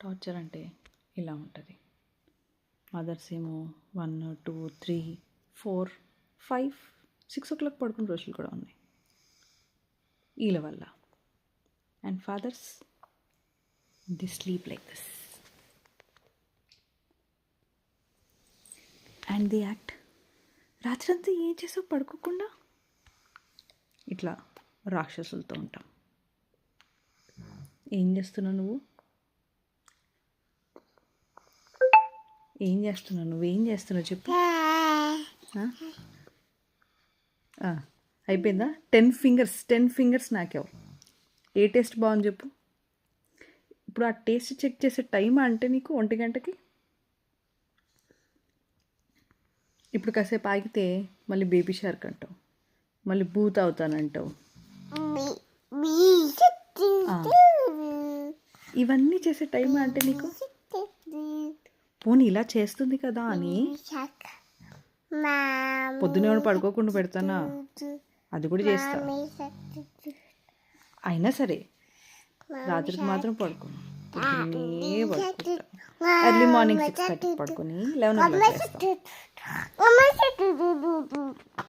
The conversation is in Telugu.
టార్చర్ అంటే ఇలా ఉంటుంది. మదర్స్ ఏమో 1, 2, 3, 4, 5, 6 o'clock పడుకున్న రోజులు కూడా ఉన్నాయి వీళ్ళ వల్ల. And fathers the sleep like this and the act. రాత్రంతా ఏం చేసావు పడుకోకుండా? ఇట్లా రాక్షసులతో ఉంటాం. ఏం చేస్తున్నావు నువ్వు? నువ్వేం చేస్తున్నావు చెప్పు. అయిపోయిందా? 10 ఫింగర్స్ నాకేవు. ఏ టేస్ట్ బాగుంది చెప్పు. ఇప్పుడు ఆ టేస్ట్ చెక్ చేసే టైం అంటే నీకు 1 గంటకి. ఇప్పుడు కాసేపు ఆగితే మళ్ళీ బేబీ షార్క్ అంటావు, మళ్ళీ బూత్ అవుతానంటావు. ఇవన్నీ చేసే టైం అంటే నీకు. పోనీ ఇలా చేస్తుంది కదా అని పొద్దునే పడుకోకుండా పెడతానా? అది కూడా చేస్తా. అయినా సరే రాత్రికి మాత్రం పడుకోను. పొద్దున్నే పడుకుంటా. ఎర్లీ మార్నింగ్ 6:30 పడుకొని 11 o'clock చేస్తా.